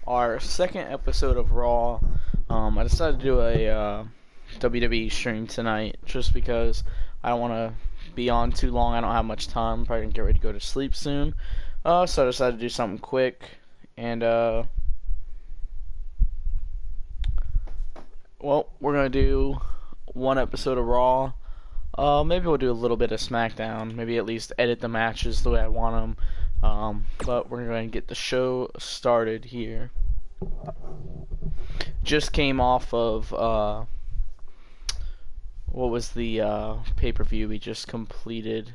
our second episode of Raw. I decided to do a WWE stream tonight just because I don't want to be on too long. I don't have much time. I'm probably going to get ready to go to sleep soon. So I decided to do something quick. And, well, we're going to do one episode of Raw. Maybe we'll do a little bit of SmackDown. Maybe at least edit the matches the way I want them. But we're going to get the show started here. Just came off of, what was the pay-per-view we just completed?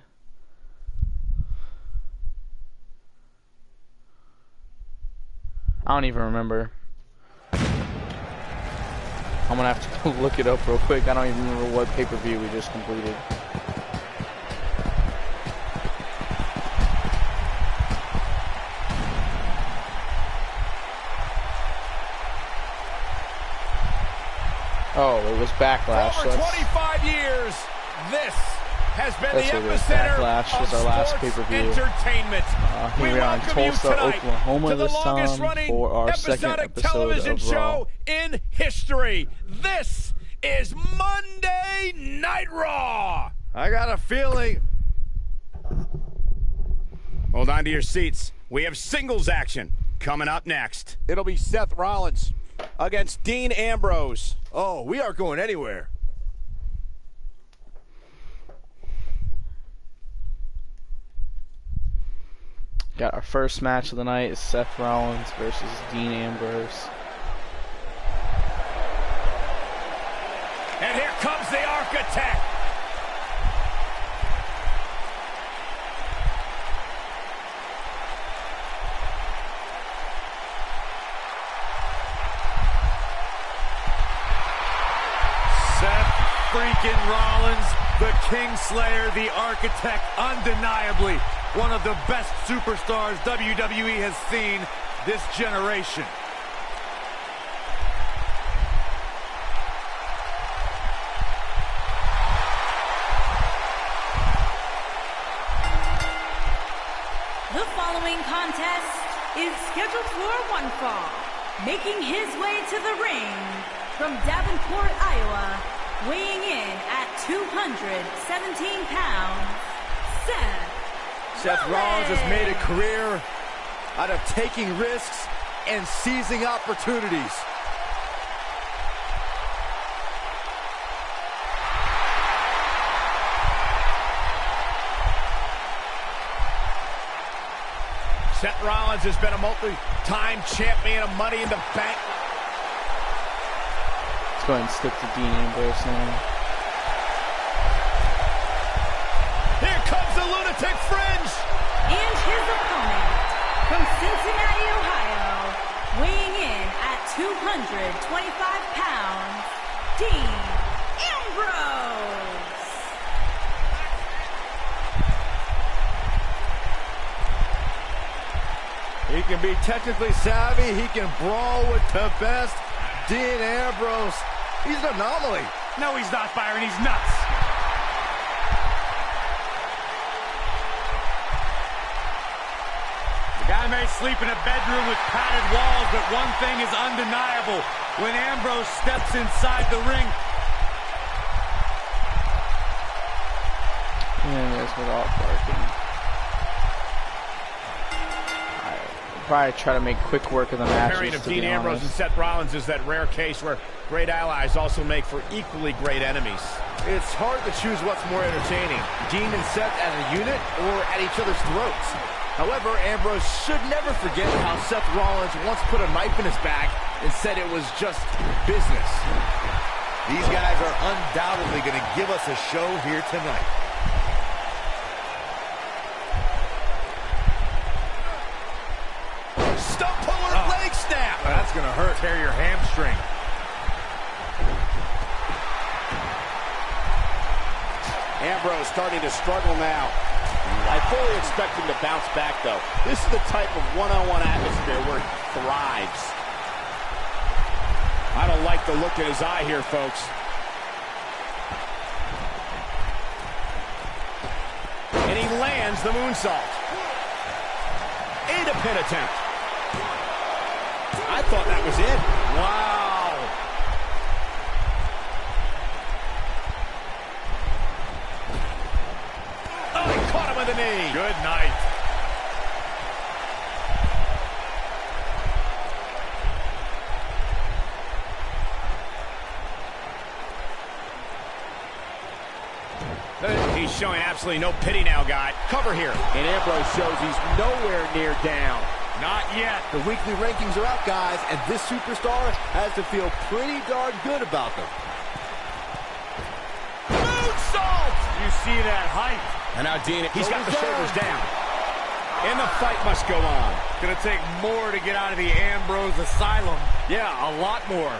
I don't even remember. I'm gonna have to look it up real quick. I don't even remember what pay-per-view we just completed. Oh, it was Backlash. For over 25 years, this has been the epicenter Backlash was our last pay-per-view. Entertainment. Here we are in Tulsa, Oklahoma this time for our second episode television of show in history. This is Monday Night Raw. I got a feeling. Hold on to your seats. We have singles action coming up next. It'll be Seth Rollins against Dean Ambrose. Oh, we aren't going anywhere. Got our first match of the night is Seth Rollins versus Dean Ambrose. And here comes the Architect. Seth freaking Rollins, the Kingslayer, the Architect, undeniably one of the best superstars WWE has seen this generation. The following contest is scheduled for one fall. Making his way to the ring from Davenport, Iowa, weighing in at 217 pounds, Seth Rollins has made a career out of taking risks and seizing opportunities. Seth Rollins has been a multi-time champion of Money in the Bank. Let's go ahead and stick to Dean Ambrose now. Here comes the Lunatic Fringe. and his opponent from Cincinnati, Ohio, weighing in at 225 pounds, Dean Ambrose. He can be technically savvy. He can brawl with the best. Dean Ambrose, he's an anomaly. No, he's not, Byron. He's nuts. The guy may sleep in a bedroom with padded walls, but one thing is undeniable. When Ambrose steps inside the ring, And there's without barking. Probably try to make quick work of the matches. pairing of Dean Ambrose and Seth Rollins is that rare case where great allies also make for equally great enemies. It's hard to choose what's more entertaining, Dean and Seth as a unit or at each other's throats. However, Ambrose should never forget how Seth Rollins once put a knife in his back and said it was just business. These guys are undoubtedly going to give us a show here tonight. Stump puller leg snap. That's going to hurt. Tear your hamstring. Ambrose starting to struggle now. I fully expect him to bounce back, though. This is the type of one-on-one atmosphere where he thrives. I don't like the look in his eye here, folks. And he lands the moonsault. And a pin attempt. I I thought that was it. Wow. Oh, he caught him with the knee. Good night. He's showing absolutely no pity now, guy. Cover here. And Ambrose shows he's nowhere near down. Not yet. The weekly rankings are out, guys, and this superstar has to feel pretty darn good about them. Moonsault! You see that height. And now Dean, he's got the shoulders down. And the fight must go on. Gonna take more to get out of the Ambrose asylum. Yeah, a lot more.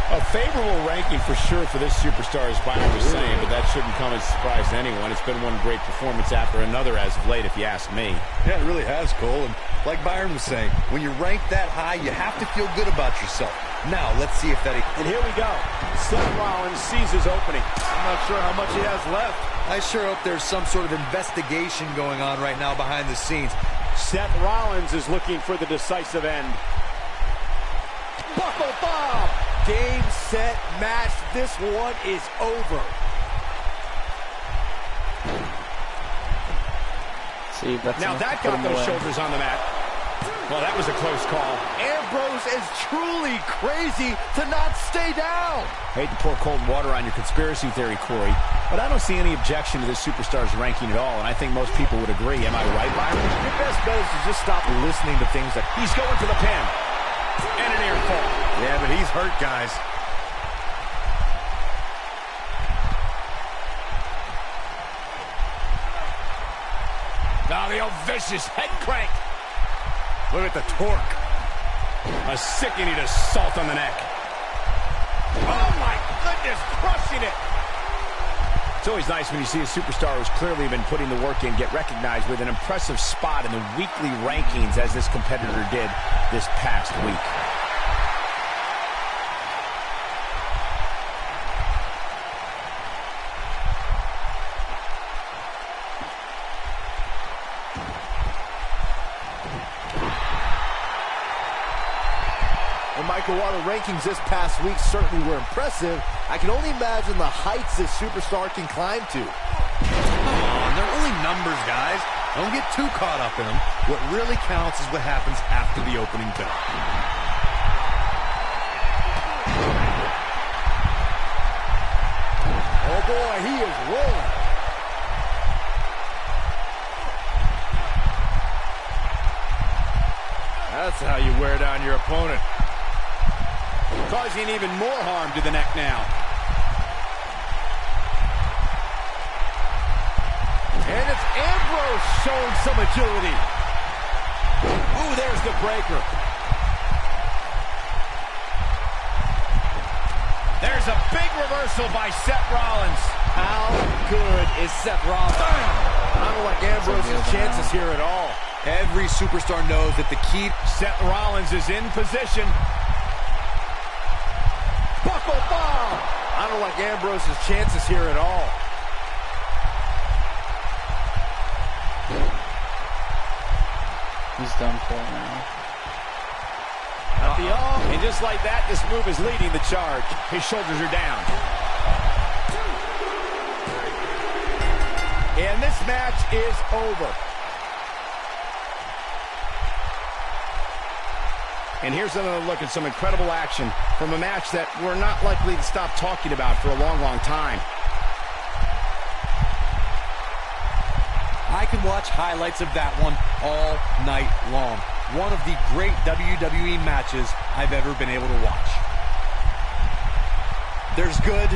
A favorable ranking for sure for this superstar, as Byron was saying, but that shouldn't come as a surprise to anyone. It's been one great performance after another as of late, if you ask me. Yeah, it really has, Cole. And like Byron was saying, when you're ranked that high, you have to feel good about yourself. Now, let's see if that... And here we go. Seth Rollins sees his opening. I'm not sure how much he has left. I sure hope there's some sort of investigation going on right now behind the scenes. Seth Rollins is looking for the decisive end. Buckle bomb! Game, set, match. This one is over. See, that's now that got those shoulders on the mat. Well, that was a close call. Ambrose is truly crazy to not stay down. Hate to pour cold water on your conspiracy theory, Corey, but I don't see any objection to this superstar's ranking at all, and I think most people would agree. Am I right, Byron? Your best bet is to just stop listening to things like... He's going for the pin. And an air fall. Yeah, but he's hurt, guys. Now the old vicious head crank. Look at the torque. A sickening assault on the neck. Oh my goodness, crushing it. It's always nice when you see a superstar who's clearly been putting the work in get recognized with an impressive spot in the weekly rankings as this competitor did this past week. While the rankings this past week certainly were impressive, I can only imagine the heights this superstar can climb to. Come on, they're only numbers, guys. Don't get too caught up in them. What really counts is what happens after the opening bell. Oh boy, he is rolling. That's how you wear down your opponent. Causing even more harm to the neck now. And it's Ambrose showing some agility. Ooh, there's the breaker. There's a big reversal by Seth Rollins. How good is Seth Rollins? I don't like Ambrose's chances here at all. Every superstar knows that the key... Seth Rollins is in position. Buckle bomb! I don't like Ambrose's chances here at all. He's done for now. And just like that, this move is leading the charge. His shoulders are down. And this match is over. And here's another look at some incredible action from a match that we're not likely to stop talking about for a long, long time. I could watch highlights of that one all night long. One of the great WWE matches I've ever been able to watch. There's good,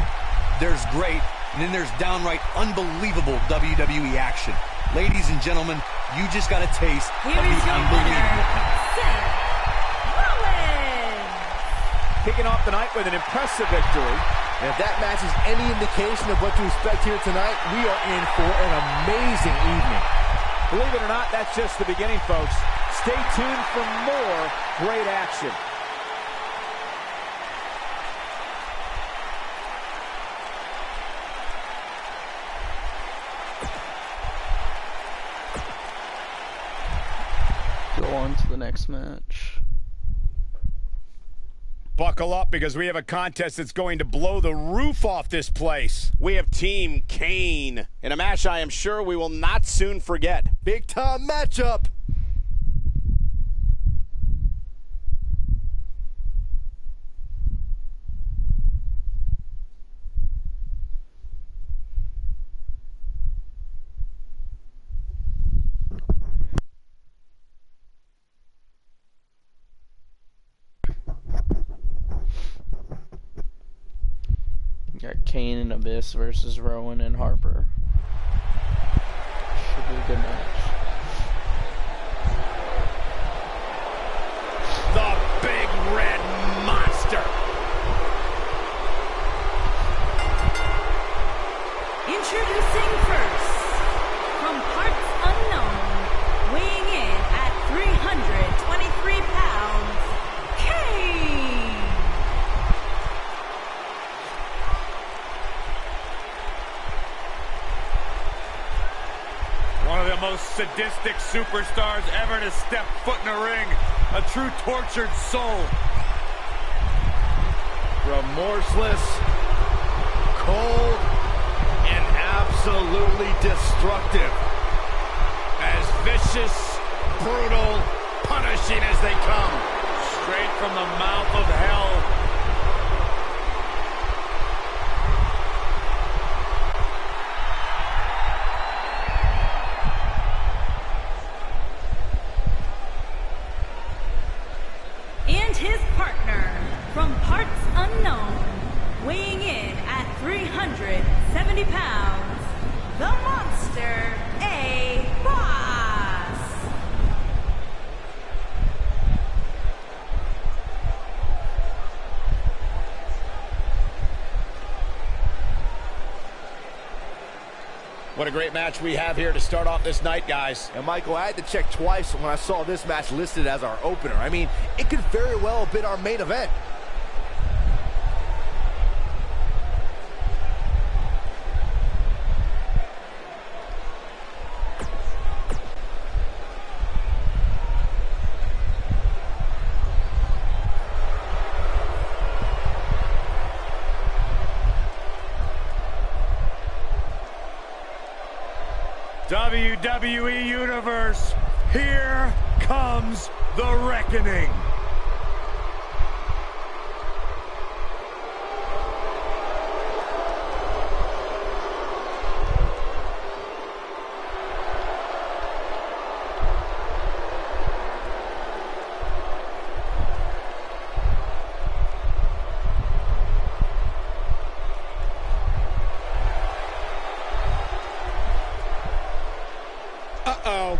there's great, and then there's downright unbelievable WWE action. Ladies and gentlemen, you just got a taste of the unbelievable. Kicking off the night with an impressive victory. And if that match is any indication of what to expect here tonight, we are in for an amazing evening. Believe it or not, that's just the beginning, folks. Stay tuned for more great action. Go on to the next. next match. Buckle up, because we have a contest that's going to blow the roof off this place. We have Team Kane in a match I am sure we will not soon forget. Big time matchup. Got Kane and Abyss versus Rowan and Harper. Should be a good match. The big red monster. Introducing first, from parts unknown, weighing in at 323 pounds, Kane! One of the most sadistic superstars ever to step foot in a ring. A true tortured soul. Remorseless, cold, and absolutely destructive. As vicious, brutal, punishing as they come. Straight from the mouth of hell. And his partner, from parts unknown, weighing in at 370 pounds, the Monster, A. Boss. What a great match we have here to start off this night, guys. And Michael, I had to check twice when I saw this match listed as our opener. I mean, it could very well have been our main event. WWE Universe, here comes the reckoning. Uh-oh.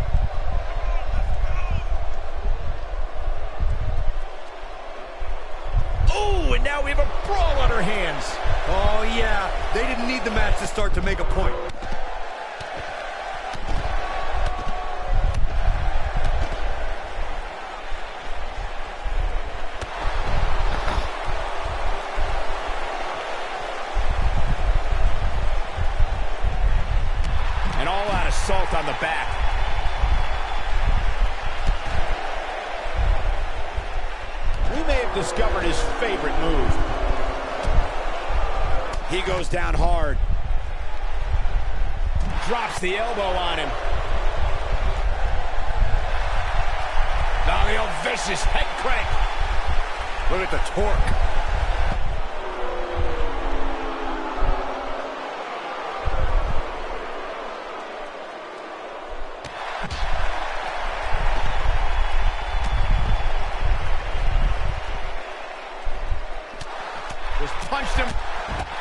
Oh, and now we have a brawl on our hands. Oh, yeah. They didn't need the match to start to make a point. An all-out assault on the back. We may have discovered his favorite move. He goes down hard. Drops the elbow on him. Now the old vicious head crank. Look at the torque. Just punched him.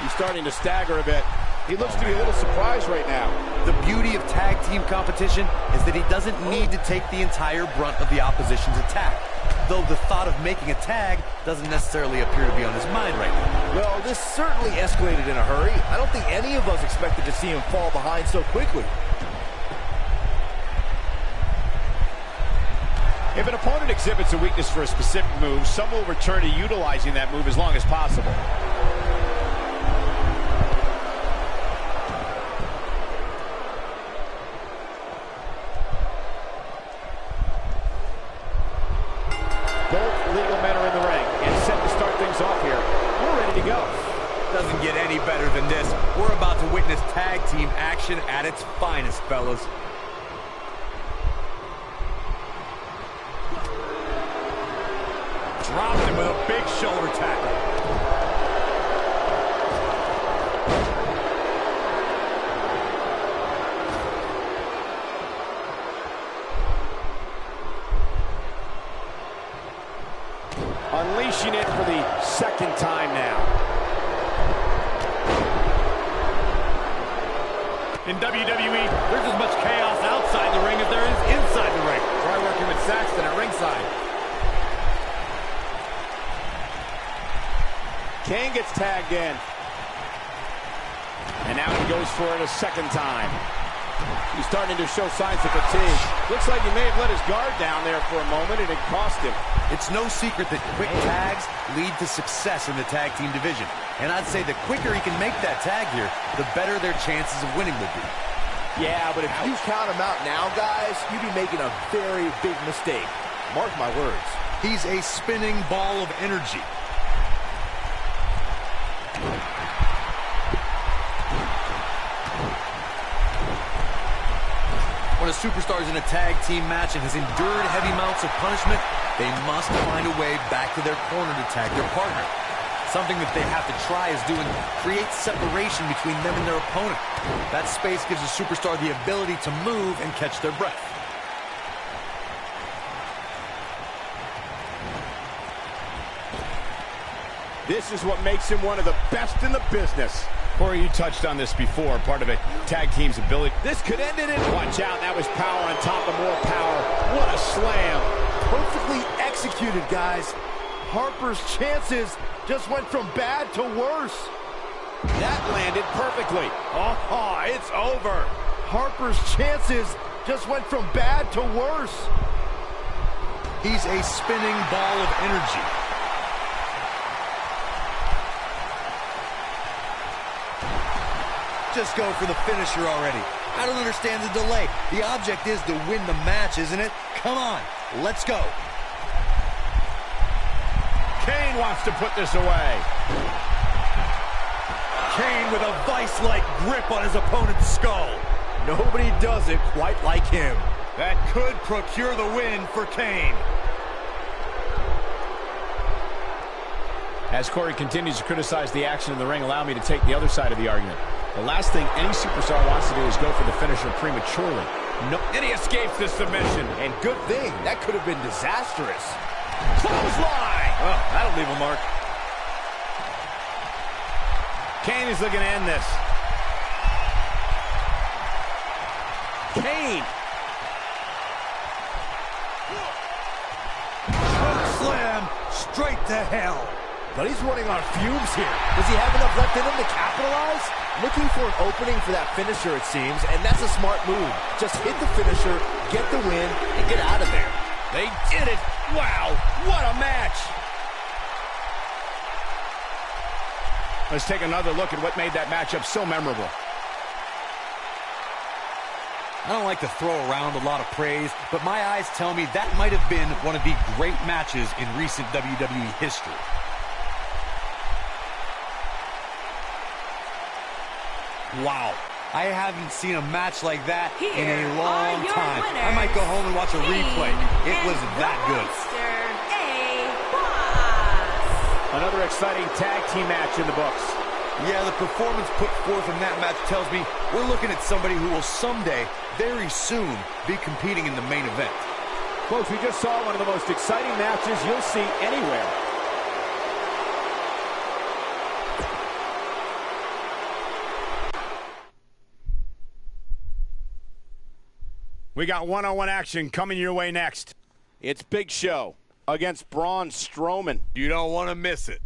He's starting to stagger a bit. He looks to be a little surprised right now. The beauty of tag team competition is that he doesn't need to take the entire brunt of the opposition's attack. Though the thought of making a tag doesn't necessarily appear to be on his mind right now. Well, this certainly escalated in a hurry. I don't think any of us expected to see him fall behind so quickly. If an opponent exhibits a weakness for a specific move, some will return to utilizing that move as long as possible. Both legal men are in the ring and set to start things off here. We're ready to go. Doesn't get any better than this. We're about to witness tag team action at its finest, fellas. Dropped him with a big shoulder tackle. Unleashing it for the second time now. In WWE, there's as much chaos outside the ring as there is inside the ring. Try working with Saxton at ringside. Kane gets tagged in. And now he goes for it a second time. He's starting to show signs of fatigue. Looks like he may have let his guard down there for a moment, and it cost him. It's no secret that quick tags lead to success in the tag team division. And I'd say the quicker he can make that tag here, the better their chances of winning will be. Yeah, but if you count him out now, guys, you'd be making a very big mistake. Mark my words. He's a spinning ball of energy. When a superstar is in a tag team match and has endured heavy amounts of punishment, they must find a way back to their corner to tag their partner. Something that they have to try is doing create separation between them and their opponent. That space gives a superstar the ability to move and catch their breath. This is what makes him one of the best in the business. Corey, you touched on this before, part of a tag team's ability. This could end it in. Watch out, that was power on top of more power. What a slam. Perfectly executed, guys. Harper's chances just went from bad to worse. That landed perfectly. Oh, it's over. Harper's chances just went from bad to worse. He's a spinning ball of energy. Just go for the finisher already. I don't understand the delay. The object is to win the match, isn't it? Come on, let's go. Kane wants to put this away. Kane with a vice-like grip on his opponent's skull. Nobody does it quite like him. That could procure the win for Kane. As Corey continues to criticize the action in the ring, allow me to take the other side of the argument. The last thing any superstar wants to do is go for the finisher prematurely. No, and he escapes the submission. And good thing, that could have been disastrous. Clothesline! Oh, that'll leave a mark. Kane is looking to end this. Kane. Choke slam straight to hell. But he's running on fumes here. Does he have enough left in him to capitalize? Looking for an opening for that finisher, it seems, and that's a smart move. Just hit the finisher, get the win, and get out of there. They did it. Wow, what a match. Let's take another look at what made that matchup so memorable. I don't like to throw around a lot of praise, but my eyes tell me that might have been one of the great matches in recent WWE history. Wow, I haven't seen a match like that in a long time. I might go home and watch a replay. It was that good. Another exciting tag team match in the books. Yeah, the performance put forth in that match tells me we're looking at somebody who will someday, very soon, be competing in the main event. Folks, we just saw one of the most exciting matches you'll see anywhere. We got one-on-one action coming your way next. It's Big Show against Braun Strowman. You don't want to miss it.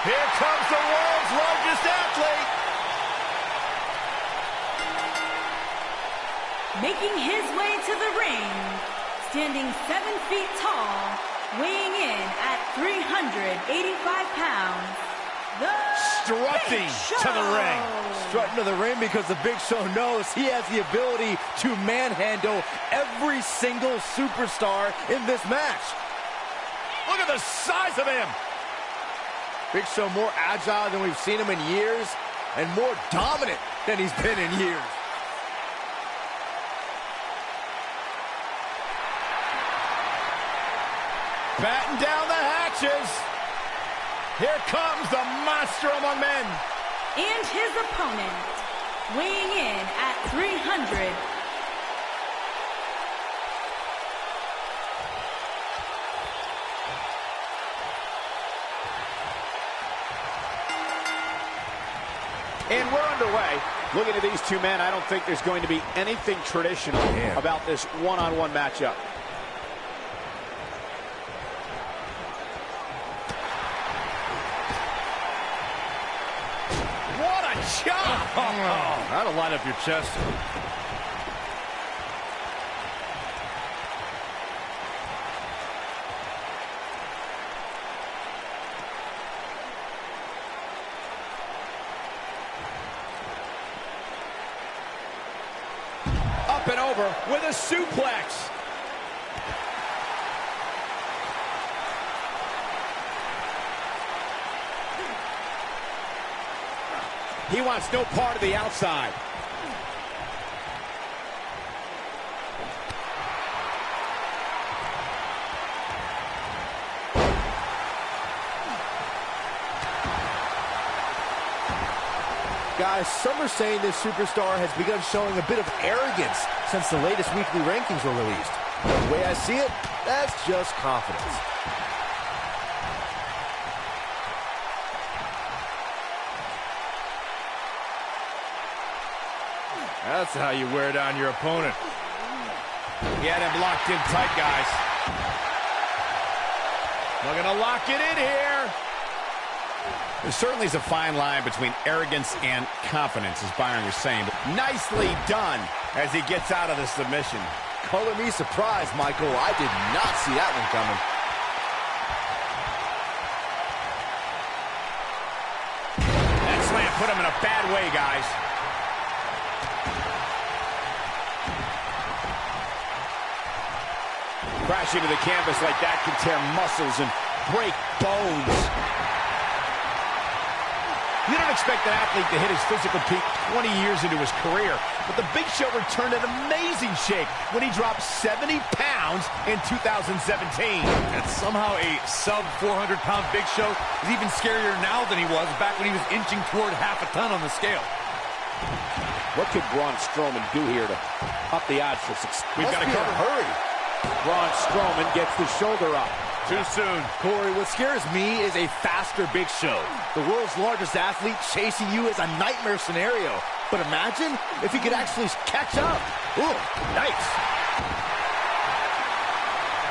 Here comes the world's largest athlete. Making his way to the ring, standing 7 feet tall, weighing in at 385 pounds, the Strutting Big Show. to the ring. Strutting to the ring because the Big Show knows he has the ability to manhandle every single superstar in this match. Look at the size of him. Big Show more agile than we've seen him in years, and more dominant than he's been in years. Batten down the hatches. Here comes the monster among men. And his opponent, weighing in at 300. And we're underway. Looking at these two men, I don't think there's going to be anything traditional about this one-on-one matchup. What a chop! That'll light up your chest. Up and over with a suplex. He wants no part of the outside. Guys, some are saying this superstar has begun showing a bit of arrogance since the latest weekly rankings were released. The way I see it, that's just confidence. That's how you wear down your opponent. He had him locked in tight, guys. Looking to lock it in here. There certainly is a fine line between arrogance and confidence, as Byron was saying. But Nicely done as he gets out of the submission. Color me surprised, Michael. I did not see that one coming. That slam put him in a bad way, guys. Crashing to the canvas like that can tear muscles and break bones. You don't expect an athlete to hit his physical peak 20 years into his career, but the Big Show returned in amazing shape when he dropped 70 pounds in 2017. And somehow a sub-400-pound Big Show is even scarier now than he was back when he was inching toward half a ton on the scale. What could Braun Strowman do here to up the odds for success? We've got to cover. Hurry. Braun Strowman gets the shoulder up. Too soon. Corey, what scares me is a faster Big Show. The world's largest athlete chasing you is a nightmare scenario. But imagine if he could actually catch up. Ooh, nice.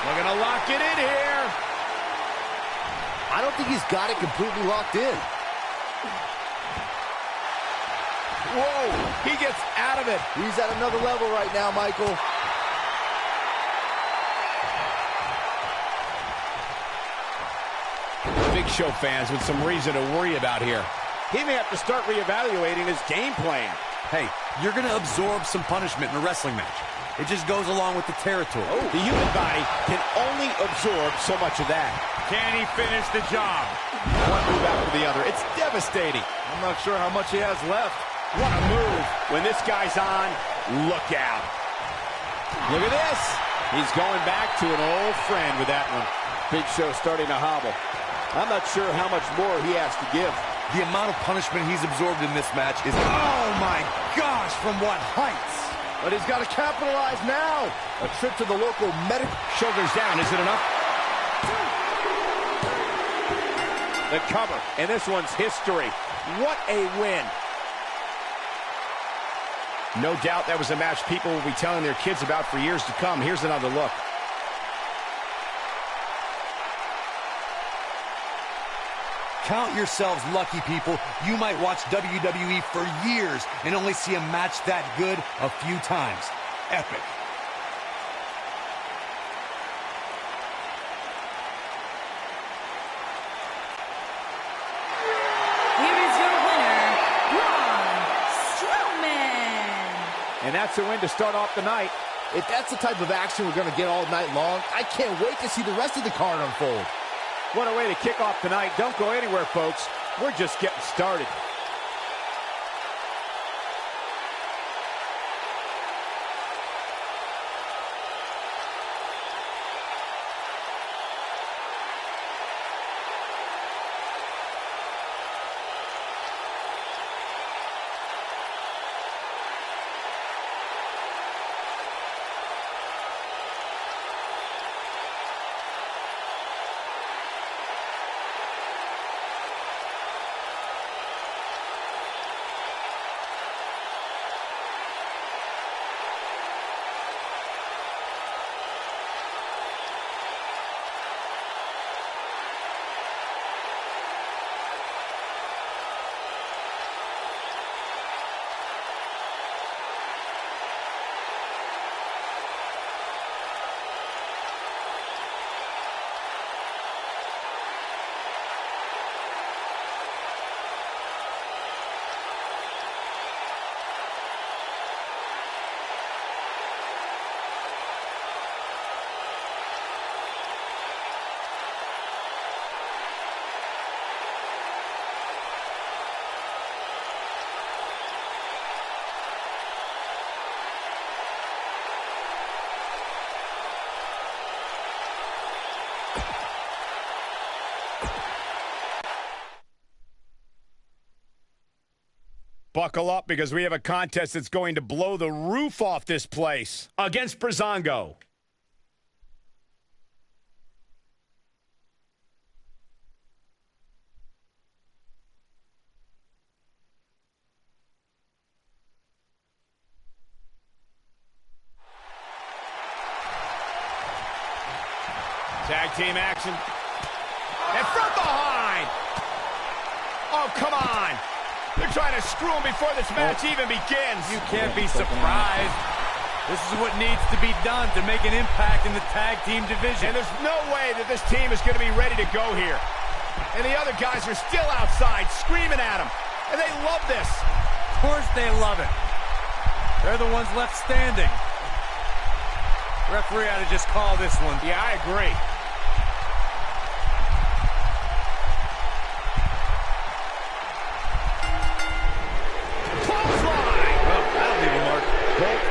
We're going to lock it in here. I don't think he's got it completely locked in. Whoa, he gets out of it. He's at another level right now, Michael. Big Show fans with some reason to worry about here. He may have to start reevaluating his game plan. Hey, you're going to absorb some punishment in a wrestling match. It just goes along with the territory. Oh, the human body can only absorb so much of that. Can he finish the job? One move after the other. It's devastating. I'm not sure how much he has left. What a move. When this guy's on, look out. Look at this. He's going back to an old friend with that one. Big Show starting to hobble. I'm not sure how much more he has to give. The amount of punishment he's absorbed in this match is... Oh, my gosh, from what heights? But he's got to capitalize now. A trip to the local medical... Shoulders down, is it enough? The cover, and this one's history. What a win. No doubt that was a match people will be telling their kids about for years to come. Here's another look. Count yourselves lucky, people. You might watch WWE for years and only see a match that good a few times. Epic. Here is your winner, Braun Strowman. And that's a win to start off the night. If that's the type of action we're going to get all night long, I can't wait to see the rest of the card unfold. What a way to kick off tonight. Don't go anywhere, folks. We're just getting started. Buckle up, because we have a contest that's going to blow the roof off this place. Against Breezango. Tag team action. And from behind. Oh, come on. They're trying to screw him before this match even begins. You can't be surprised. This is what needs to be done to make an impact in the tag team division. And there's no way that this team is going to be ready to go here. And the other guys are still outside screaming at them. And they love this. Of course they love it. They're the ones left standing. Referee ought to just call this one. Yeah, I agree.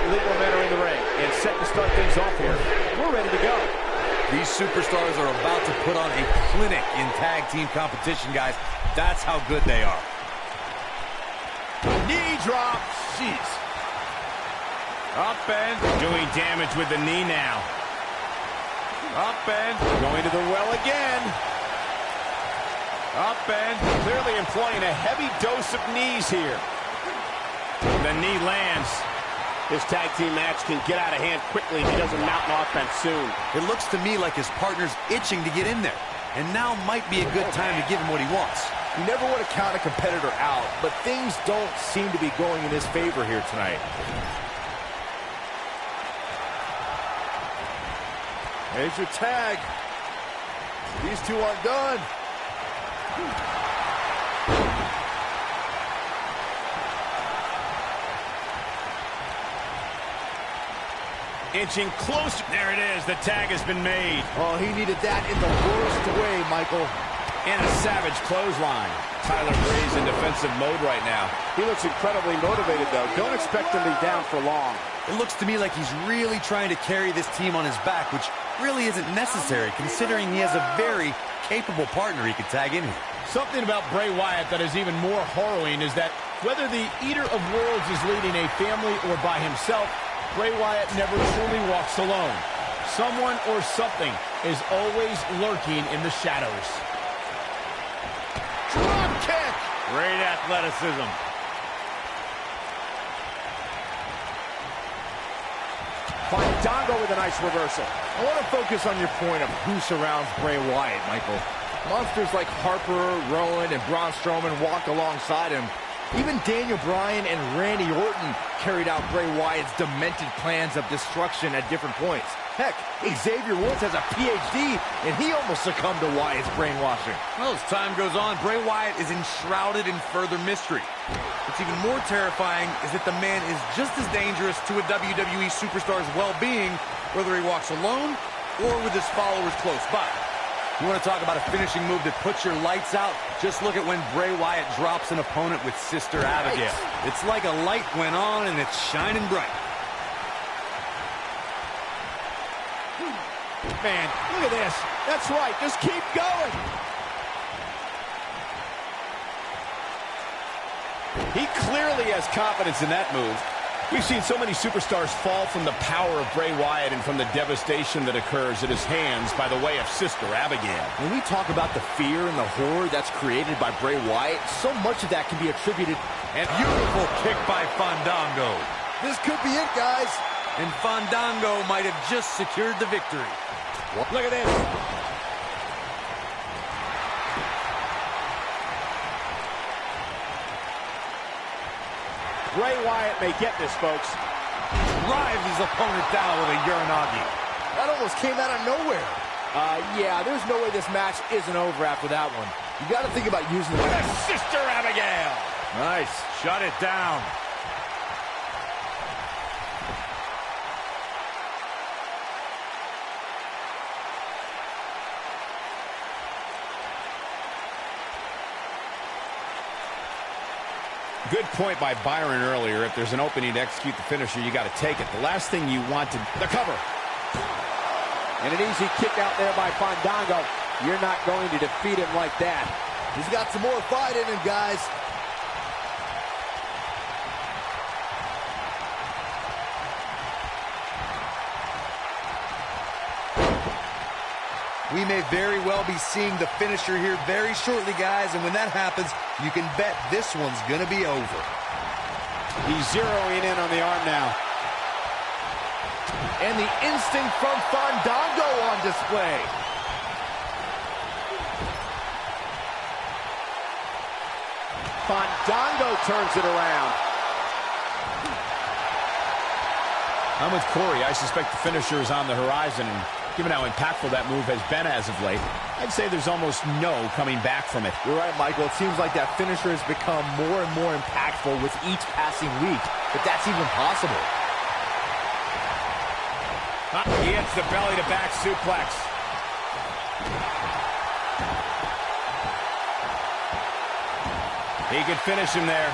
Legal men are in the ring and set to start things off here. We're ready to go. These superstars are about to put on a clinic in tag team competition, guys. That's how good they are. Knee drop. Jeez. Up and Doing damage with the knee now. up and Going to the well again. up and Clearly employing a heavy dose of knees here. The knee lands. This tag team match can get out of hand quickly if he doesn't mount an offense soon. It looks to me like his partner's itching to get in there. And now might be a good time to give him what he wants. You never want to count a competitor out, but things don't seem to be going in his favor here tonight. There's your tag. These two aren't done. Inching closer. There it is. The tag has been made. Oh, he needed that in the worst way, Michael. And a savage clothesline. Tyler Breeze in defensive mode right now. He looks incredibly motivated, though. Don't expect him to be down for long. It looks to me like he's really trying to carry this team on his back, which really isn't necessary, considering he has a very capable partner he could tag in here. Something about Bray Wyatt that is even more harrowing is that whether the Eater of Worlds is leading a family or by himself, Bray Wyatt never truly walks alone. Someone or something is always lurking in the shadows. Drop kick. great athleticism. Fandango with a nice reversal. I want to focus on your point of who surrounds Bray Wyatt, Michael. Monsters like Harper, Rowan, and Braun Strowman walked alongside him. Even Daniel Bryan and Randy Orton carried out Bray Wyatt's demented plans of destruction at different points. Heck, Xavier Woods has a PhD, and he almost succumbed to Wyatt's brainwashing. Well, as time goes on, Bray Wyatt is enshrouded in further mystery. What's even more terrifying is that the man is just as dangerous to a WWE superstar's well-being, whether he walks alone or with his followers close by. You want to talk about a finishing move that puts your lights out? Just look at when Bray Wyatt drops an opponent with Sister Abigail. It's like a light went on and it's shining bright. Man, look at this. That's right. Just keep going. He clearly has confidence in that move. We've seen so many superstars fall from the power of Bray Wyatt and from the devastation that occurs at his hands by the way of Sister Abigail. When we talk about the fear and the horror that's created by Bray Wyatt, so much of that can be attributed. And beautiful kick by Fandango. This could be it, guys. And Fandango might have just secured the victory. Look at this. Bray Wyatt may get this, folks. Drives his opponent down with a Uranagi. That almost came out of nowhere. Yeah, there's no way this match isn't over after that one. You got to think about using the Sister Abigail. Nice. Shut it down. Good point by Byron earlier. If there's an opening to execute the finisher, you got to take it. The last thing you want to... The cover. And an easy kick out there by Fandango. You're not going to defeat him like that. He's got some more fight in him, guys. We may very well be seeing the finisher here very shortly, guys. And when that happens, you can bet this one's going to be over. He's zeroing in on the arm now. And the instinct from Fandango on display. Fandango turns it around. I'm with Corey. I suspect the finisher is on the horizon, and given how impactful that move has been as of late, I'd say there's almost no coming back from it. You're right, Michael. It seems like that finisher has become more and more impactful with each passing week, if that's even possible. He hits the belly-to-back suplex. He could finish him there.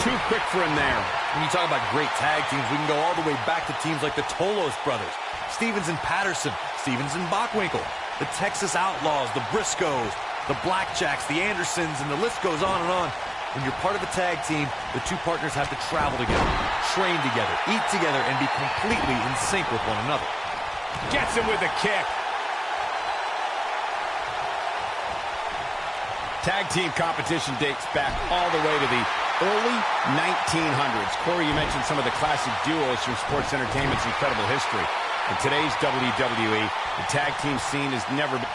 Too quick for him there. When you talk about great tag teams, we can go all the way back to teams like the Tolos brothers, Stevens and Patterson, Stevens and Bockwinkel, the Texas Outlaws, the Briscoes, the Blackjacks, the Andersons, and the list goes on and on. When you're part of a tag team, the two partners have to travel together, train together, eat together, and be completely in sync with one another. Gets him with a kick. Tag team competition dates back all the way to the early 1900s. Corey, you mentioned some of the classic duos from sports entertainment's incredible history. In today's WWE, the tag team scene has never been...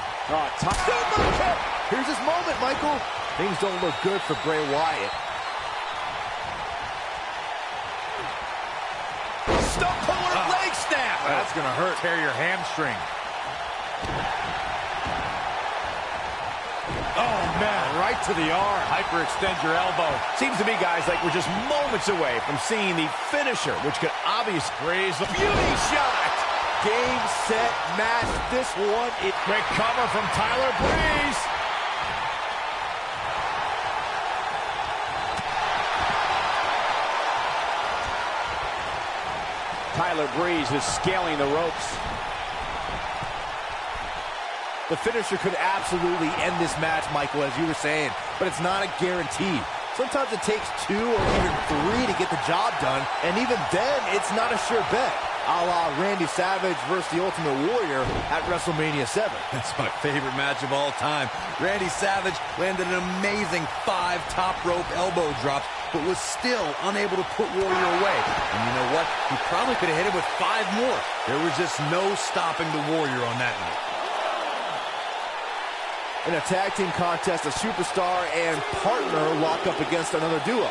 Here's his moment, Michael. Things don't look good for Bray Wyatt. Stump puller leg snap. That's going to hurt. Tear your hamstring. Oh, man. Right to the arm. Hyperextend your elbow. Seems to me, guys, like we're just moments away from seeing the finisher, which could obviously raise the beauty shot. Game, set, match. This one, Quick cover from Tyler Breeze. Tyler Breeze is scaling the ropes. The finisher could absolutely end this match, Michael, as you were saying, but it's not a guarantee. Sometimes it takes 2 or even 3 to get the job done, and even then, it's not a sure bet. a la Randy Savage versus the Ultimate Warrior at WrestleMania 7. That's my favorite match of all time. Randy Savage landed an amazing 5 top rope elbow drops, but was still unable to put Warrior away. And you know what? He probably could have hit him with 5 more. There was just no stopping the Warrior on that night. In a tag team contest, a superstar and partner lock up against another duo.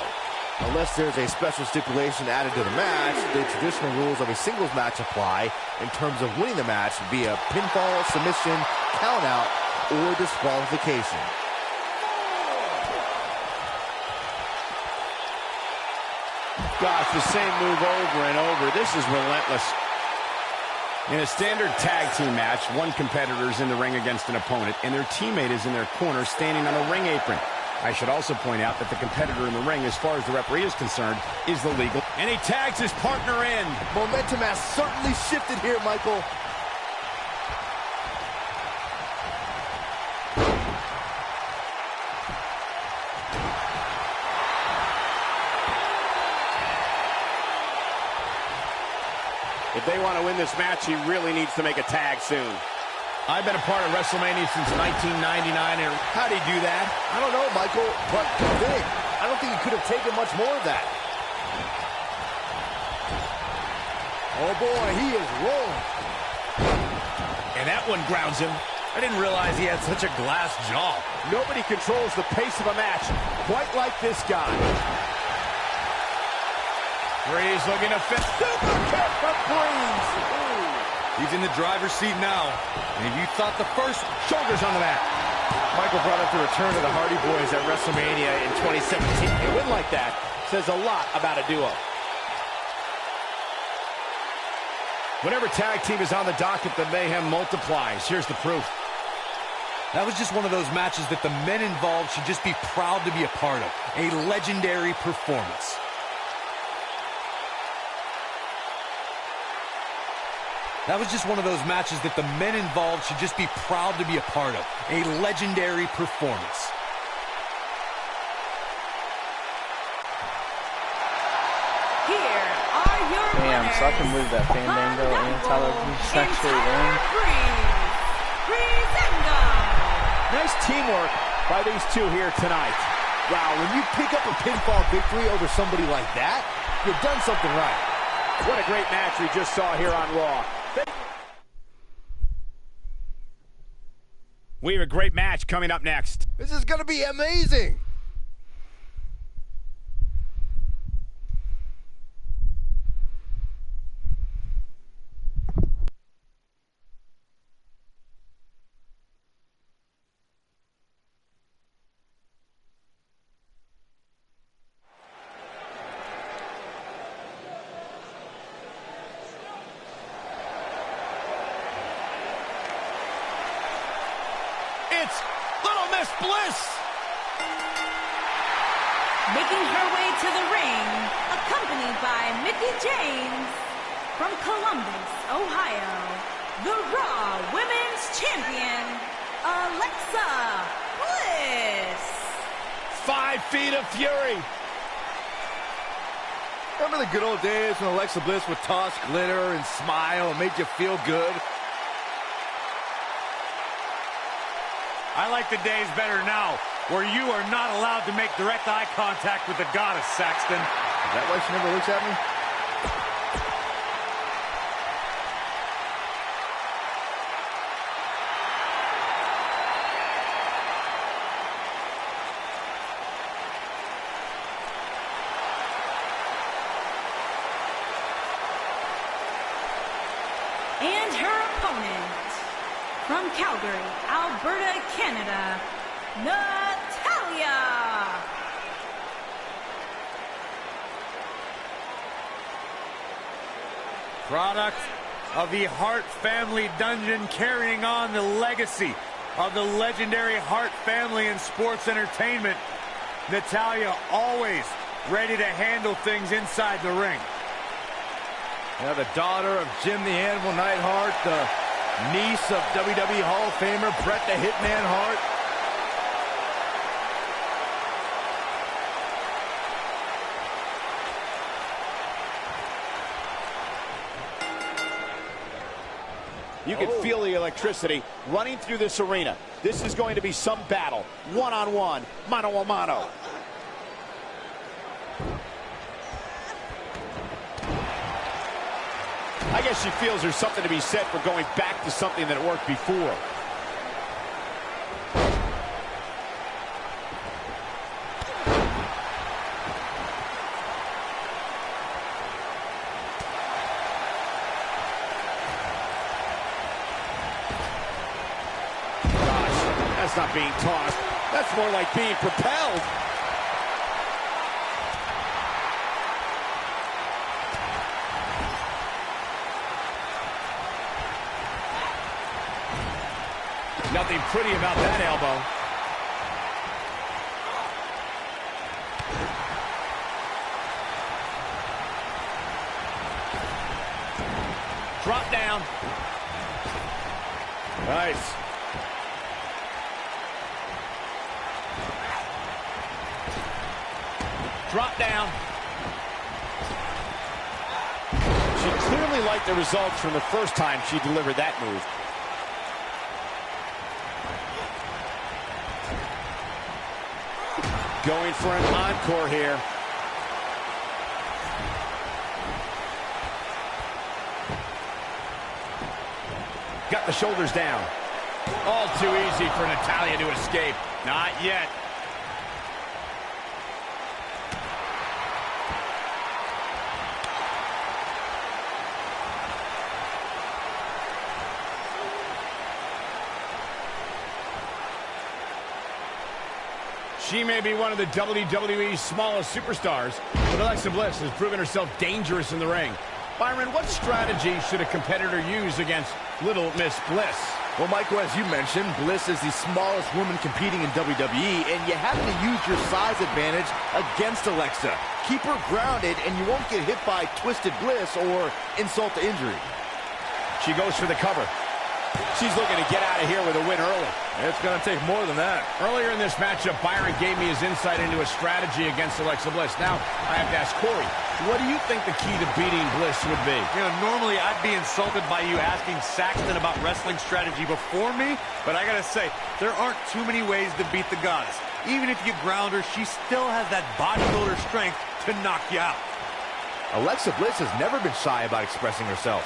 Unless there's a special stipulation added to the match, the traditional rules of a singles match apply in terms of winning the match via pinfall, submission, countout, or disqualification. Gosh, the same move over and over. This is relentless. In a standard tag team match, one competitor is in the ring against an opponent, and their teammate is in their corner standing on a ring apron. I should also point out that the competitor in the ring, as far as the referee is concerned, is the legal. And he tags his partner in. Momentum has certainly shifted here, Michael. If they want to win this match, he really needs to make a tag soon. I've been a part of WrestleMania since 1999, and how'd he do that? I don't know, Michael, but big. I don't think he could have taken much more of that. Oh, boy, he is rolling. And that one grounds him. I didn't realize he had such a glass jaw. Nobody controls the pace of a match quite like this guy. Breeze looking to fit. Super kick from Breeze. He's in the driver's seat now. And if you thought the first, Shoulders on the mat. Michael brought up the return of the Hardy Boys at WrestleMania in 2017. A win like that says a lot about a duo. Whenever tag team is on the docket, the mayhem multiplies. Here's the proof. that was just one of those matches that the men involved should just be proud to be a part of. A legendary performance. That was just one of those matches that the men involved should just be proud to be a part of. A legendary performance. Here are your Damn, winners. so I can move that Fandango and Tyler Breeze actually win. Nice teamwork by these two here tonight. Wow, when you pick up a pinfall victory over somebody like that, you've done something right. What a great match we just saw here on Raw. We have a great match coming up next. This is going to be amazing. It's Little Miss Bliss. Making her way to the ring, accompanied by Mickie James, from Columbus, Ohio, the Raw Women's Champion, Alexa Bliss. 5 feet of fury. Remember the good old days when Alexa Bliss would toss glitter and smile and made you feel good? I like the days better now, where you are not allowed to make direct eye contact with the goddess, Saxton. Is that why she never looks at me? And her opponent, from Calgary, Alberta, Canada, Natalya. Product of the Hart family dungeon, carrying on the legacy of the legendary Hart family in sports entertainment. Natalya always ready to handle things inside the ring. Yeah, the daughter of Jim the Animal Neidhart, the niece of WWE Hall of Famer Bret the Hitman Hart. You can feel the electricity running through this arena. This is going to be some battle. One-on-one, mano-a-mano. I guess she feels there's something to be said for going back to something that worked before. That's not being tossed. That's more like being propelled. Nothing pretty about that elbow. Drop down. Nice. Drop down. She clearly liked the results from the first time she delivered that move. Going for an encore here. Got the shoulders down. All too easy for Natalya to escape. Not yet. She may be one of the WWE's smallest superstars, but Alexa Bliss has proven herself dangerous in the ring. Byron, what strategy should a competitor use against Little Miss Bliss? Well, Michael, as you mentioned, Bliss is the smallest woman competing in WWE, and you have to use your size advantage against Alexa. Keep her grounded, and you won't get hit by Twisted Bliss or insult to injury. She goes for the cover. She's looking to get out of here with a win early. It's going to take more than that. Earlier in this matchup, Byron gave me his insight into a strategy against Alexa Bliss. Now, I have to ask Corey, what do you think the key to beating Bliss would be? You know, normally I'd be insulted by you asking Saxton about wrestling strategy before me, but I gotta say, there aren't too many ways to beat the goddess. Even if you ground her, she still has that bodybuilder strength to knock you out. Alexa Bliss has never been shy about expressing herself.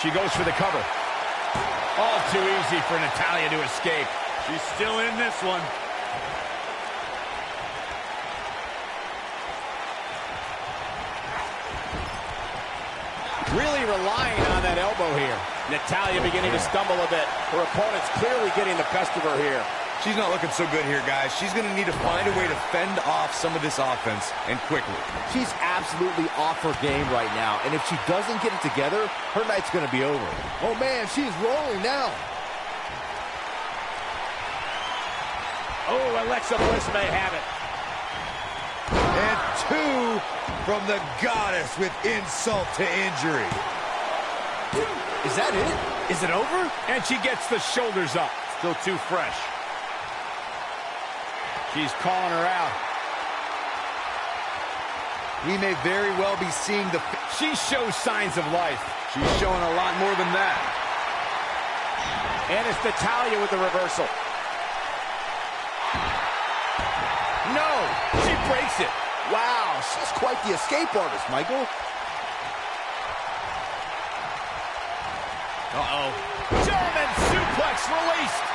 She goes for the cover. All too easy for Natalya to escape. She's still in this one. Really relying on that elbow here. Natalya beginning to stumble a bit. Her opponent's clearly getting the best of her here. She's not looking so good here, guys. She's going to need to find a way to fend off some of this offense, and quickly. She's absolutely off her game right now, and if she doesn't get it together, her night's going to be over. Oh, man, she's rolling now. Oh, Alexa Bliss may have it. And two from the goddess with insult to injury. Is that it? Is it over? And she gets the shoulders up. Still too fresh. She's calling her out. We may very well be seeing the... She shows signs of life. She's showing a lot more than that. And it's Natalya with the reversal. No! She breaks it. Wow, she's quite the escape artist, Michael. Uh-oh. German suplex released.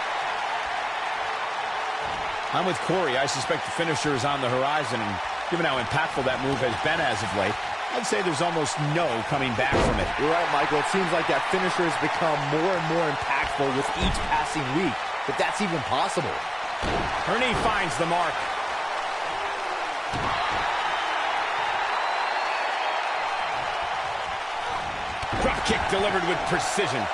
I'm with Corey. I suspect the finisher is on the horizon, and given how impactful that move has been as of late, I'd say there's almost no coming back from it. You're right, Michael. It seems like that finisher has become more and more impactful with each passing week, if that's even possible. Her knee finds the mark. Drop kick delivered with precision.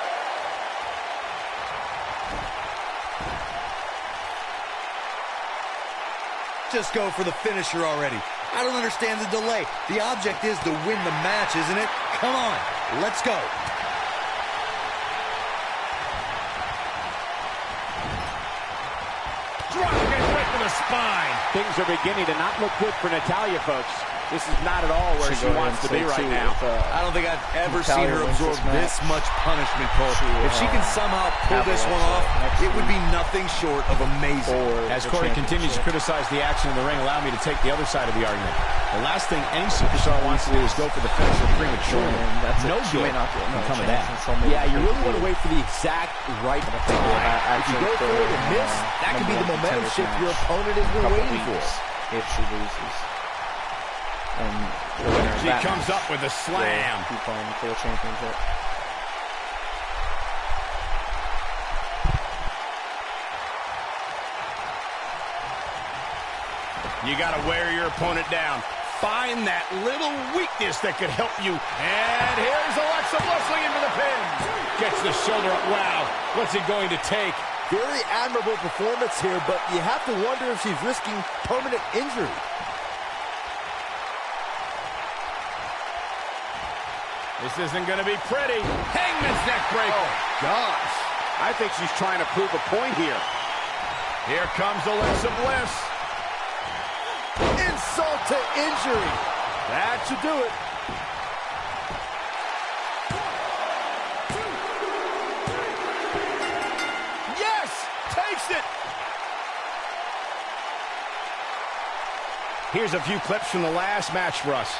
Just go for the finisher already. I don't understand the delay. The object is to win the match, isn't it? Come on, let's go. Drop kick right to the spine. Things are beginning to not look good for Natalya, folks. This is not at all where she wants to be right now. I don't think I've ever seen her absorb this much punishment, Cole. If she can somehow pull this one off, it would be nothing short of amazing. As Corey continues to criticize the action in the ring, allow me to take the other side of the argument. The last thing any superstar wants to do is go for the finisher prematurely. No good can come of that. Yeah, you really want to wait for the exact right time. If you go for it and miss, that could be the momentum shift your opponent has been waiting for. If she loses. She comes up with a slam. Keep on for the championship. You got to wear your opponent down. Find that little weakness that could help you. And here's Alexa Bliss into the pin. Gets the shoulder up. Wow. What's it going to take? Very admirable performance here, but you have to wonder if she's risking permanent injury. This isn't going to be pretty. Hangman's neck breaker. Oh, gosh. I think she's trying to prove a point here. Here comes Alexa Bliss. Insult to injury. That should do it. Yes! Takes it! Here's a few clips from the last match for us.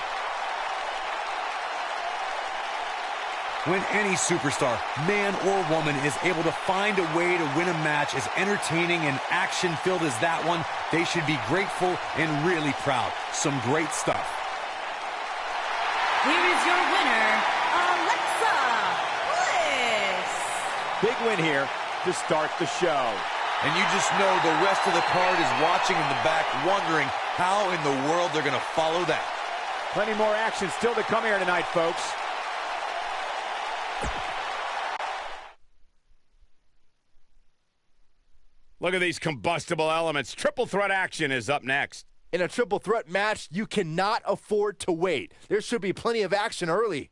When any superstar, man or woman, is able to find a way to win a match as entertaining and action-filled as that one, they should be grateful and really proud. Some great stuff. Here is your winner, Alexa Bliss. Big win here to start the show. And you just know the rest of the card is watching in the back, wondering how in the world they're going to follow that. Plenty more action still to come here tonight, folks. Look at these combustible elements. Triple threat action is up next. In a triple threat match, you cannot afford to wait. There should be plenty of action early.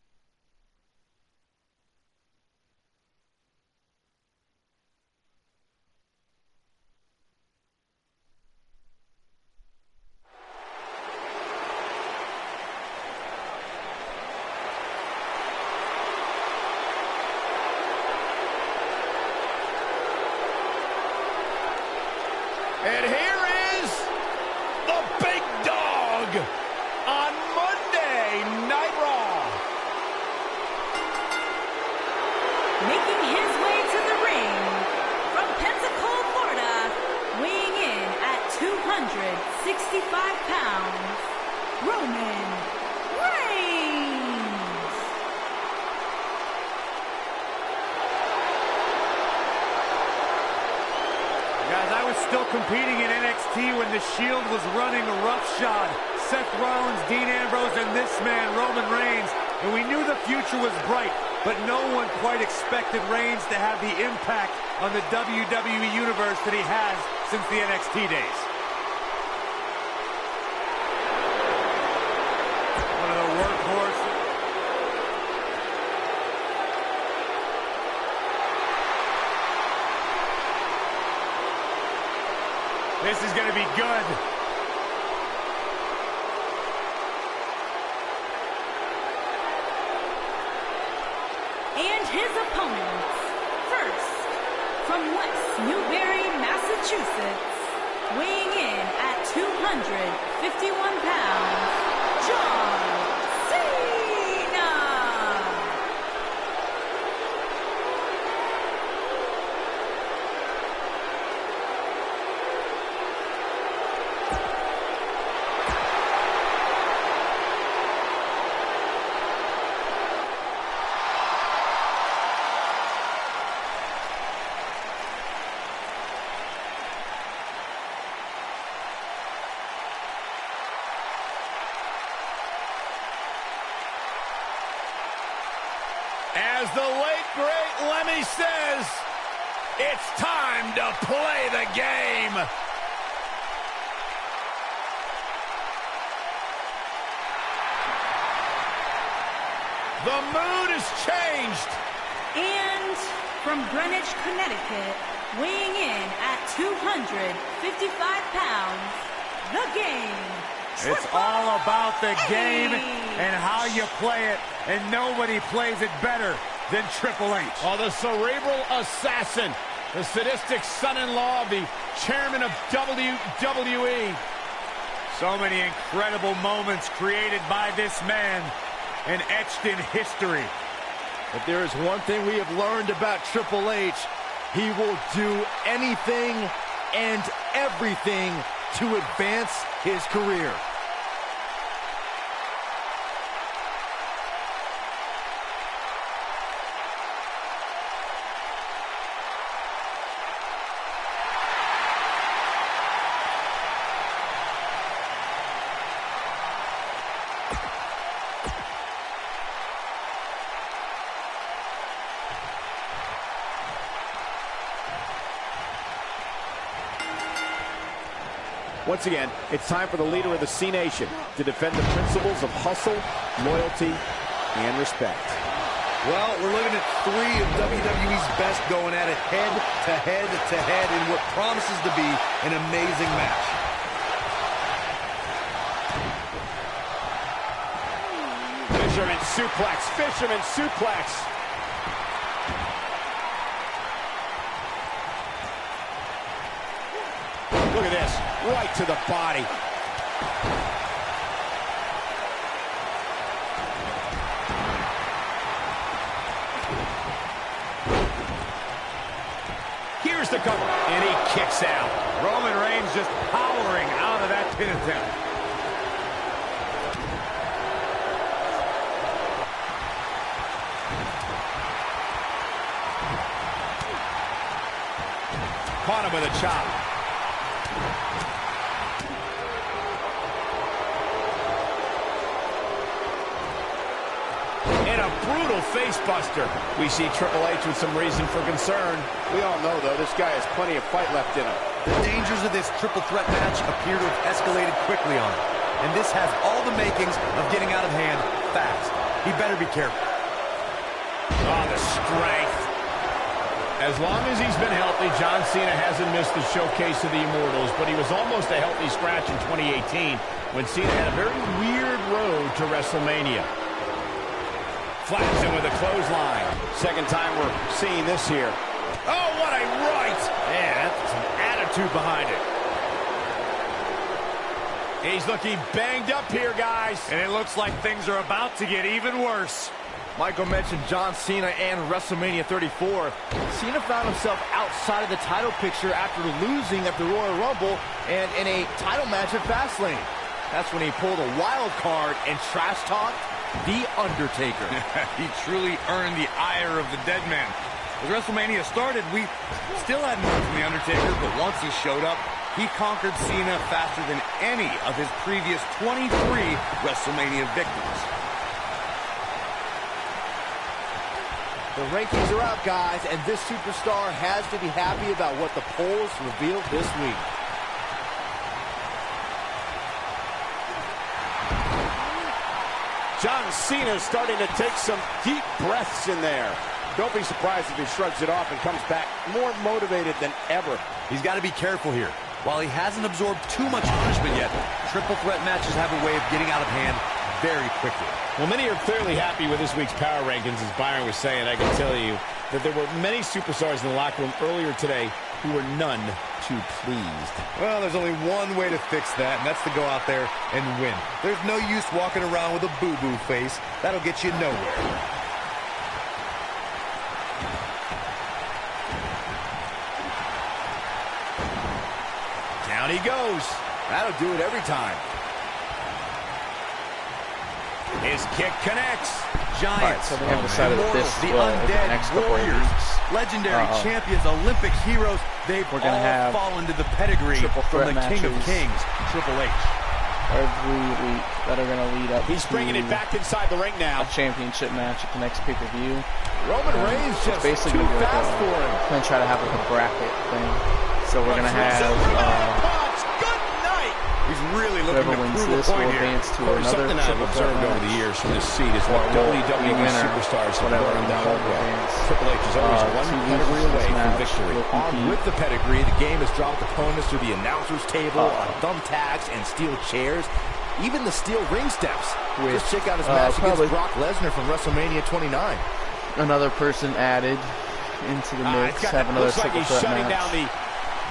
And here is the big dog on Monday Night Raw. Making his way to the ring from Pensacola, Florida, weighing in at 265 pounds, Roman Reigns. Guys, I was still competing in NXT when The Shield was running roughshod. Seth Rollins, Dean Ambrose, and this man, Roman Reigns. And we knew the future was bright, but no one quite expected Reigns to have the impact on the WWE Universe that he has since the NXT days. One of the workhorses. This is going to be good. And his opponents, first, from West Newbury, Massachusetts, weighing in at 251 pounds, John Cena. As the late, great Lemmy says, it's time to play the game. The mood has changed. And from Greenwich, Connecticut, weighing in at 255 pounds, The Game, It's all about the game and how you play it, and nobody plays it better than Triple H. Oh, the cerebral assassin, the sadistic son-in-law of the chairman of WWE. So many incredible moments created by this man and etched in history. If there is one thing we have learned about Triple H, he will do anything and everything to advance his career. Once again, it's time for the leader of the C Nation to defend the principles of hustle, loyalty, and respect. Well, we're looking at 3 of WWE's best going at it head-to-head in what promises to be an amazing match. Fisherman suplex, fisherman suplex. Look at this, right to the body. Here's the cover, and he kicks out. Roman Reigns just powering out of that pin attempt. Caught him with a chop. And a brutal face buster. We see Triple H with some reason for concern. We all know, though, this guy has plenty of fight left in him. The dangers of this triple threat match appear to have escalated quickly on him. And this has all the makings of getting out of hand fast. He better be careful. Oh, the strength. As long as he's been healthy, John Cena hasn't missed the showcase of the Immortals, but he was almost a healthy scratch in 2018 when Cena had a very weird road to WrestleMania. Flaps him with a clothesline. Second time we're seeing this here. Oh, what a right! Man, that's some attitude behind it. He's looking banged up here, guys. And it looks like things are about to get even worse. Michael mentioned John Cena and WrestleMania 34. Cena found himself outside of the title picture after losing at the Royal Rumble and in a title match at Fastlane. That's when he pulled a wild card and trash-talked The Undertaker. He truly earned the ire of the dead man. As WrestleMania started, we still hadn't heard from The Undertaker, but once he showed up, he conquered Cena faster than any of his previous 23 WrestleMania victories. The rankings are out, guys, and this superstar has to be happy about what the polls revealed this week. John Cena's starting to take some deep breaths in there. Don't be surprised if he shrugs it off and comes back more motivated than ever. He's got to be careful here. While he hasn't absorbed too much punishment yet, triple threat matches have a way of getting out of hand very quickly. Well, many are clearly happy with this week's power rankings. As Byron was saying, I can tell you that there were many superstars in the locker room earlier today who were none too pleased. Well, there's only one way to fix that, and that's to go out there and win. There's no use walking around with a boo-boo face. That'll get you nowhere. Down he goes. That'll do it every time. His kick connects. Giants, so they have decided that Immortals, this the will, over the Undead next couple of Warriors, weeks, legendary champions, Olympic heroes, they've we're gonna all have fallen to the pedigree triple from threat the King of matches Kings, Triple H. every week that are going to lead up He's to bringing it back inside the ring now. a championship match at the next pay-per-view. Roman Reigns just basically too gonna be fast for him. Going to try to have like a bracket thing. So we're going to have He's really looking whoever to wins prove a this will point here. advance to another Something I've triple threat observed over the match. years from this seat is what WWE winner, superstars have whatever learned the hard way. advance. Triple H is always one 2 pedigree losers away this from match victory. will On compete. with the pedigree, the game has dropped opponents to the announcer's table on thumbtacks and steel chairs. even the steel ring steps. With, just check out his match probably against Brock Lesnar from WrestleMania 29. another person added into the mix. Have another triple threat match.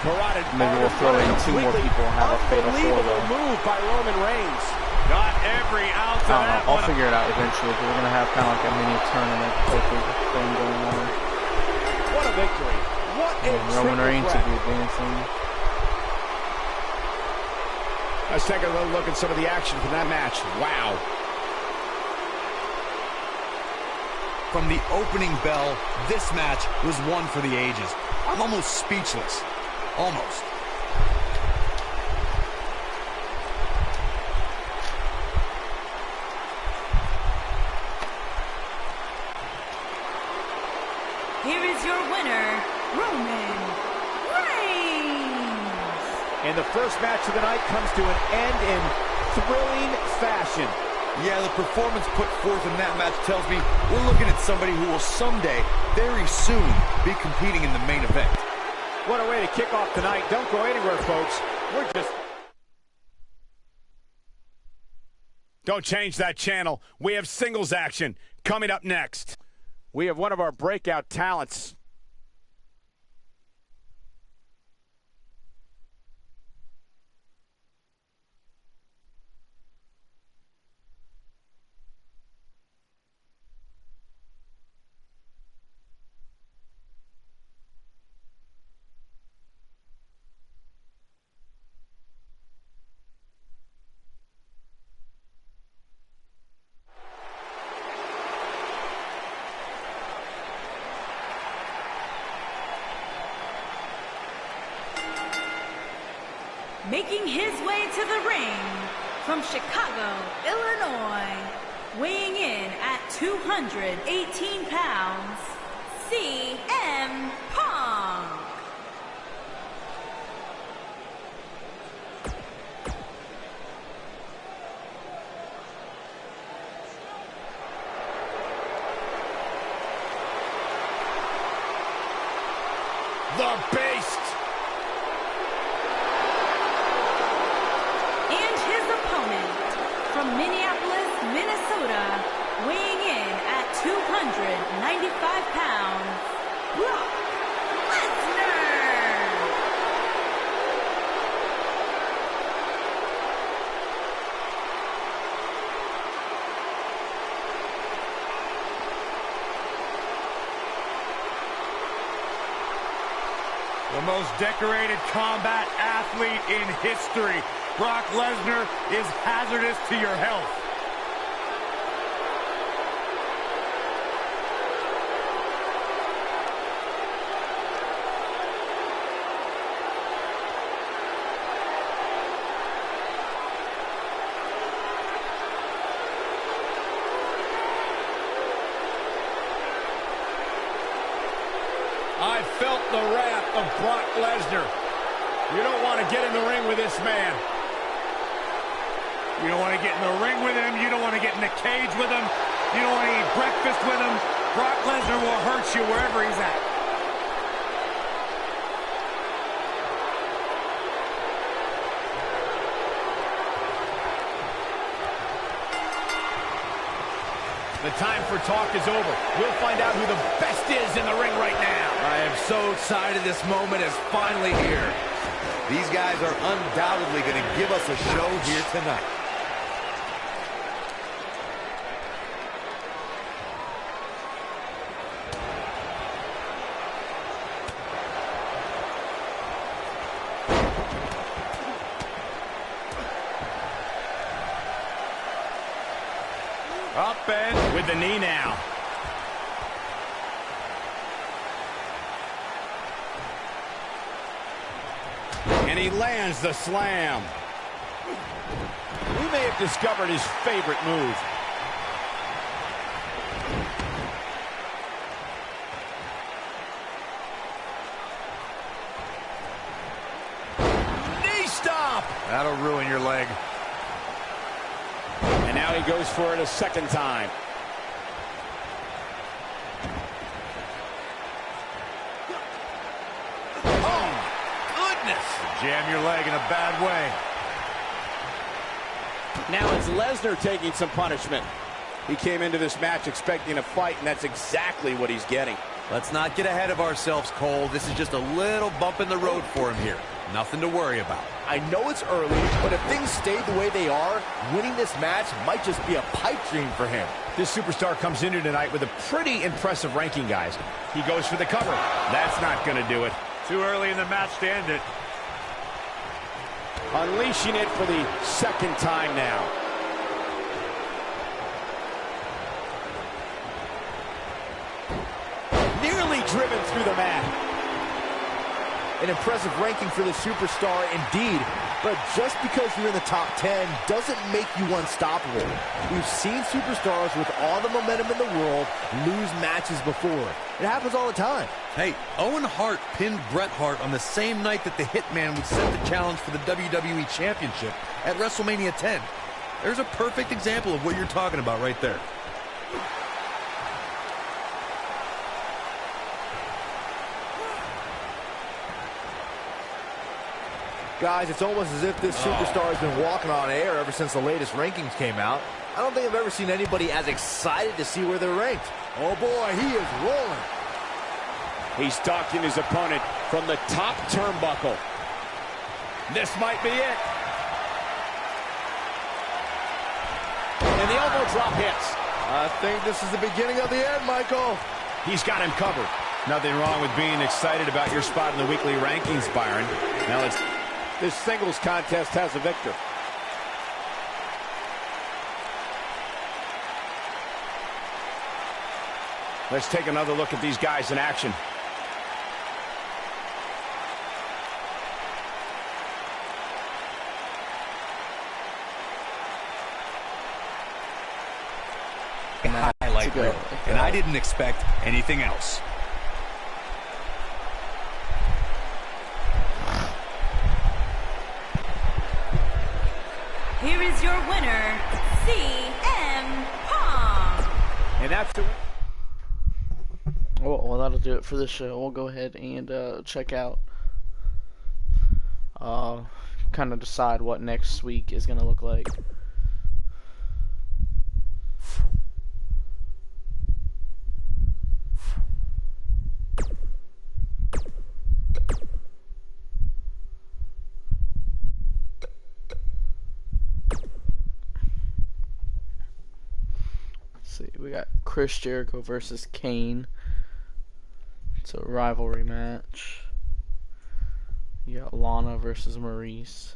Maybe we'll throw in 2 more people and have a fatal 4-way. Move by Roman Reigns. Got every ounce of that I'll one. figure it out eventually, but we're going to have kind of like a mini tournament poker thing going on. What a victory. What a Roman triple Reigns threat. will be advancing. Let's take a little look at some of the action from that match. Wow. From the opening bell, this match was one for the ages. I'm almost speechless. Almost. Here is your winner, Roman Reigns. And the first match of the night comes to an end in thrilling fashion. Yeah, the performance put forth in that match tells me we're looking at somebody who will someday, very soon, be competing in the main event. What a way to kick off tonight. Don't go anywhere, folks. We're just... Don't change that channel. We have singles action coming up next. We have one of our breakout talents. Making his way to the ring from Chicago, Illinois, weighing in at 218 pounds, CM Punk. The Beast. From Minneapolis, Minnesota, weighing in at 295 pounds, Brock Lesnar. The most decorated combat athlete in history. Brock Lesnar is hazardous to your health. I felt the wrath of Brock Lesnar. You don't want to get in the ring with this man. You don't want to get in the ring with him. You don't want to get in the cage with him. You don't want to eat breakfast with him. Brock Lesnar will hurt you wherever he's at. The time for talk is over. We'll find out who the best is in the ring right now. I am so excited this moment is finally here. These guys are undoubtedly going to give us a show here tonight. Up and with the knee now. And he lands the slam. We may have discovered his favorite move. Knee stop! That'll ruin your leg. And now he goes for it a second time. Jam your leg in a bad way. Now it's Lesnar taking some punishment. He came into this match expecting a fight, and that's exactly what he's getting. Let's not get ahead of ourselves, Cole. This is just a little bump in the road for him here. Nothing to worry about. I know it's early, but if things stay the way they are, winning this match might just be a pipe dream for him. This superstar comes in here tonight with a pretty impressive ranking, guys. He goes for the cover. That's not going to do it. Too early in the match to end it. Unleashing it for the second time now. Nearly driven through the mat. An impressive ranking for the superstar indeed, but just because you're in the top 10 doesn't make you unstoppable. We've seen superstars with all the momentum in the world lose matches before. It happens all the time. Hey, Owen Hart pinned Bret Hart on the same night that the Hitman would set the challenge for the WWE Championship at WrestleMania 10. There's a perfect example of what you're talking about right there. Guys, it's almost as if this superstar has been walking on air ever since the latest rankings came out. I don't think I've ever seen anybody as excited to see where they're ranked. Oh boy, he is rolling. He's stalking his opponent from the top turnbuckle. This might be it. And the elbow drop hits. I think this is the beginning of the end, Michael. He's got him covered. Nothing wrong with being excited about your spot in the weekly rankings, Byron. Now let's... This singles contest has a victor. Let's take another look at these guys in action. Highlight reel, and I didn't expect anything else. Here is your winner, CM Punk. And that's the... Well, that'll do it for this show. We'll go ahead and check out, kind of decide what next week is going to look like. See, we got Chris Jericho versus Kane. It's a rivalry match. You got Lana versus Maurice.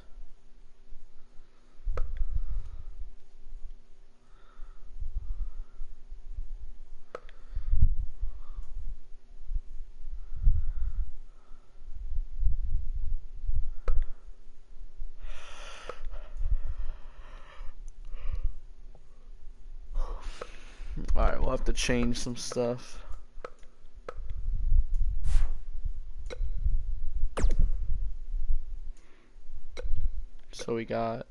Alright, we'll have to change some stuff. So we got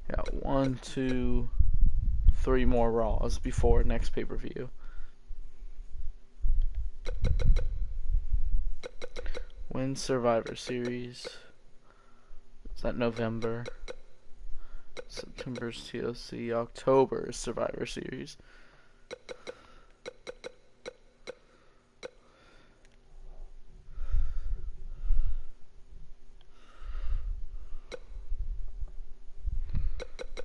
yeah, 1, 2, 3 more Raws before next pay-per-view. When's Survivor Series? Is that November? September's TLC. October is Survivor Series.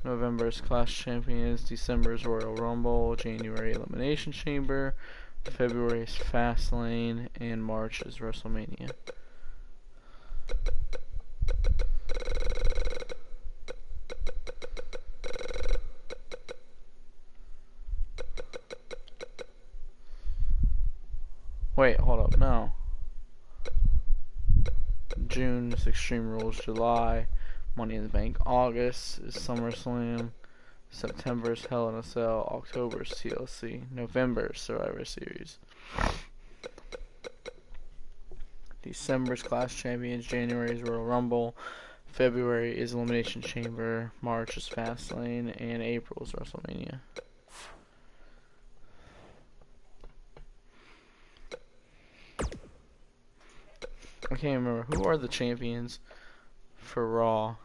November is Clash Champions. December is Royal Rumble. January Elimination Chamber. February is Fastlane. And March is WrestleMania. Wait, hold up, no. June is Extreme Rules. July, Money in the Bank. August is SummerSlam. September is Hell in a Cell. October is TLC. November is Survivor Series. December is Clash Champions. January is Royal Rumble. February is Elimination Chamber. March is Fastlane. And April is WrestleMania. I can't remember. Who are the champions for Raw?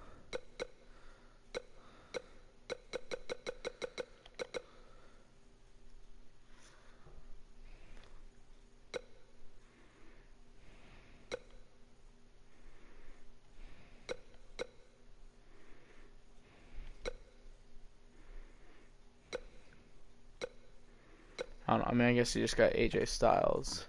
I don't know. I mean, I guess you just got AJ Styles.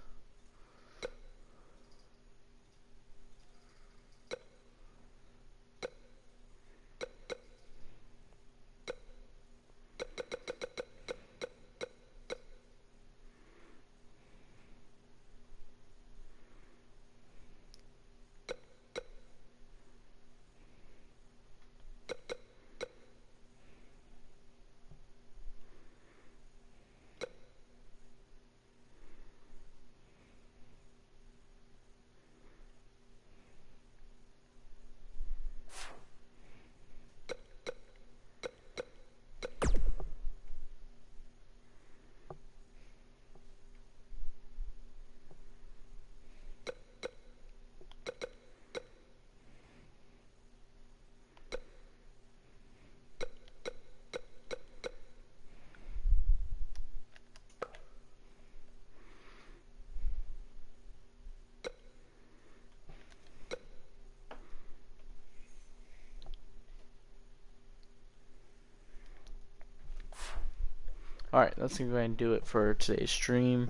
Alright, let's go ahead and do it for today's stream.